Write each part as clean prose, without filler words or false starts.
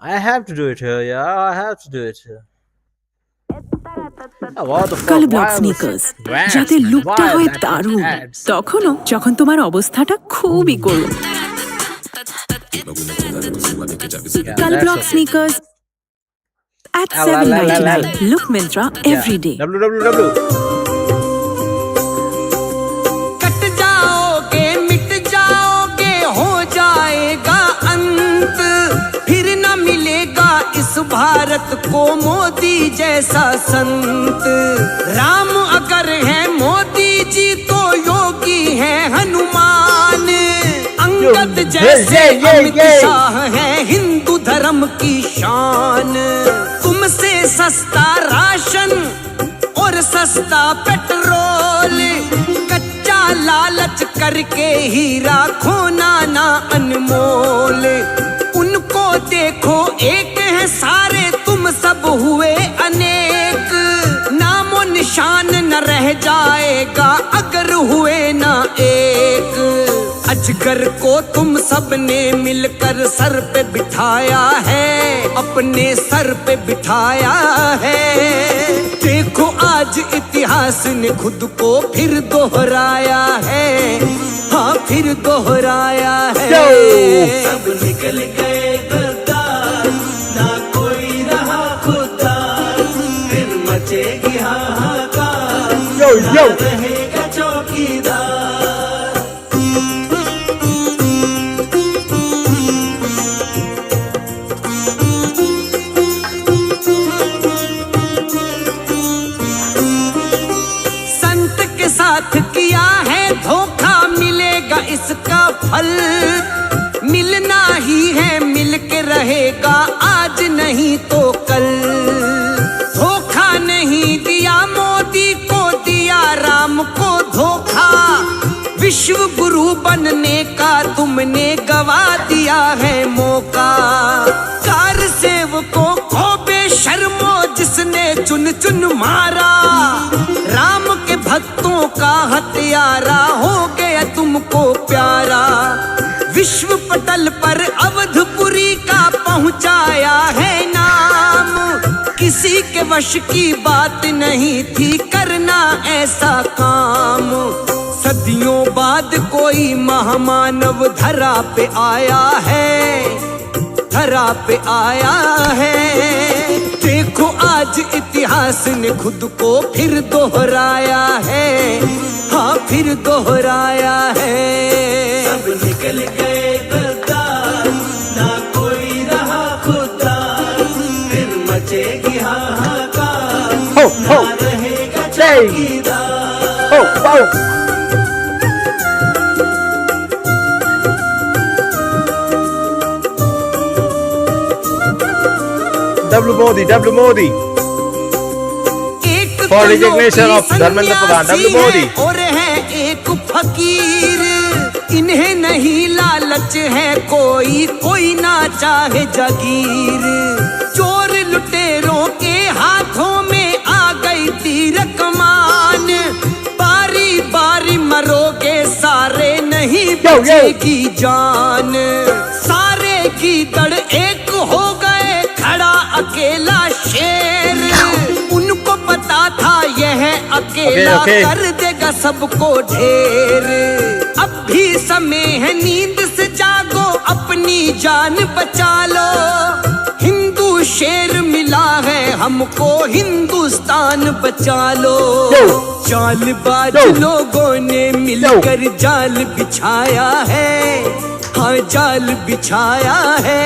I have to do it here, yeah. I have to do it here. Oh, what the fuck? কালো block Why was Snickers Rats, যাতে man? লুকটা Why হয় that দারুণ, ads? তখনও যখন তোমার অবস্থাটা খুবই করুণ। Yeah, কালো that's block okay. Snickers at $7.99. Look Myntra every day. www. कट जाओगे मिट जाओगे हो जाएगा अंत, फिर न मिलेगा इस भारत को मोदी जैसा संत। राम अगर है मोदी जी तो योगी है हनुमान, अंगद जैसे अमित शाह है हिंदू धर्म की शान। तुमसे सस्ता राशन और सस्ता पेट्रोल, कच्चा लालच करके हीरा खोना ना अनमोल। उनको देखो एक है सारे तुम सब हुए अनेक, नामो निशान न रह जाएगा अगर हुए ना एक। अजगर को तुम सबने मिलकर सर पे बिठाया है, अपने सर पे बिठाया है। देखो आज इतिहास ने खुद को फिर दोहराया है, हाँ फिर दोहराया है। सब निकल गए गद्दार, ना कोई रहा खुददार, फिर मचेगी हाहाकार, Yo, yo. ना रहेगा चौकीदार। संत के साथ किया है धोखा, मिलेगा इसका फल। मिलना ही है मिल के रहेगा आज नहीं तो कल। धोखा नहीं दिया मोदी को, दिया राम को धोखा। विश्व गुरु बनने का तुमने गवा दिया है मौका। कार सेवकों को बेशर्मो जिसने चुन चुन मारा, राम के भक्तों का हत्यारा हो गया तुमको प्यारा। विश्व पटल पर अवधपुरी का पहुंचाया है नाम, किसी के वश की बात नहीं थी करना ऐसा काम। सदियों बाद कोई महामानव धरा पे आया है, धरा पे आया है। देखो आज इतिहास ने खुद को फिर दोहराया है, हाँ फिर दोहराया है। सब निकल गए गद्दार, ना कोई रहा खुददार, फिर मचेगी हाहाकार, Ho, ना ho. रहेगा Hey. चौकीदार। Oh, oh. W Modi, W Modi. एक For resignation of सन्यासी धर्मेंद्र प्रधान, W है Modi. और है एक फकीर, इन्हें नहीं लालच है कोई, कोई ना चाहे जागीर। चोर लुटेरों के हाथों में आ गई तीर कमान, बारी बारी मरोगे सारे नहीं बचेगी जान। सारे की दड़ एक हो गए खड़ा अकेला शेर, उनको पता था यह अकेला Okay. कर देगा सबको ढेर। अब भी समय है नींद से जागो, अपनी जान बचा लो। हिंदू शेर मिला है हमको, हिंदुस्तान बचा लो। चालबाज लोगों ने मिलकर जाल बिछाया है, हाँ जाल बिछाया है।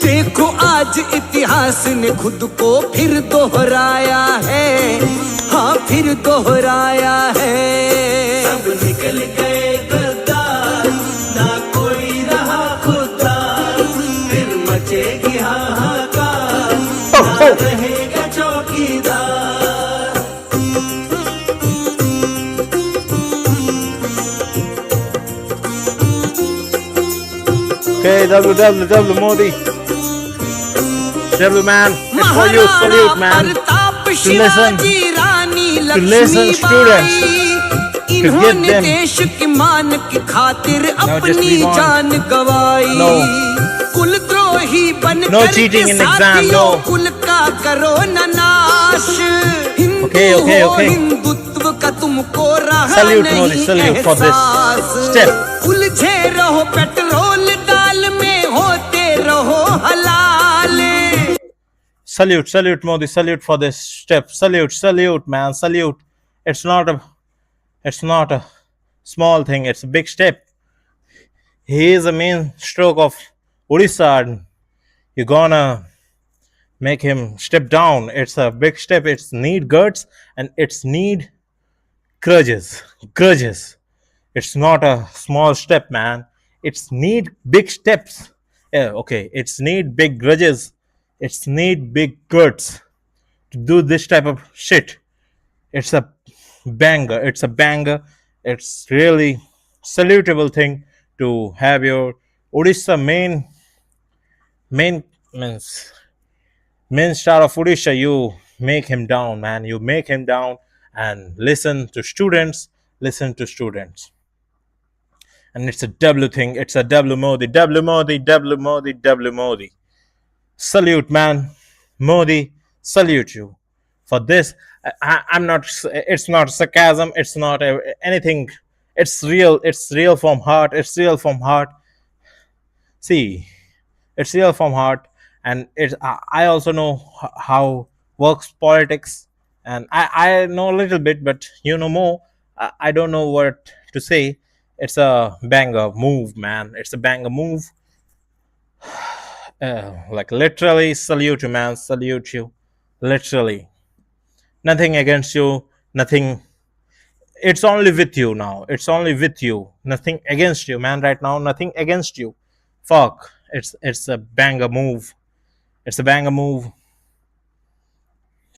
देखो आज इतिहास ने खुद को फिर दोहराया है, हाँ फिर दोहराया है। सब निकल गए गद्दार, ना कोई रहा खुददार, फिर मचेगी हाहाकार, ना रहेगा चौकीदार। Okay, W Modi. W man, it's for you, salute man. To listen, students, to get them. देश की मान की खातिर just अपनी we want. जान गवाई। No. कुलद्रोही बन No करके cheating in exam, साथियों no. कुल का करो न नाश। हिंदू Okay, okay, हो okay. हिंदुत्व का तुमको रहा Salute, Modi, नहीं salute for this एहसास। step. उलझे रहो पेट्रोल डाल में, होते रहो हलाल। Salute, salute, Modi, salute for this step. Salute, salute, man, salute. It's not a small thing. It's a big step. He is the main stroke of Odisha, and you're gonna make him step down. It's a big step. It's need guts and it's need grudges. It's not a small step, man. It's need big steps. Yeah, okay. It's need big grudges. It's need big guts to do this type of shit. It's a banger. It's a banger. It's really salutable thing to have your Odisha main means main star of Odisha. You make him down, man. You make him down and listen to students. Listen to students. And it's a W thing. It's a W Modi. W Modi. W Modi. W Modi. Salute, man. Modi, salute you for this. I'm not. It's not sarcasm. It's not anything. It's real. It's real from heart. It's real from heart. See, it's real from heart, and it's. I also know how works politics, and I know a little bit, but you know more. I don't know what to say. It's a banger move, man. It's a banger move. Like literally salute you, man. Salute you. Literally. Nothing against you. Nothing. It's only with you now. It's only with you. Nothing against you, man. Right now, nothing against you. Fuck. It's a banger move. It's a banger move.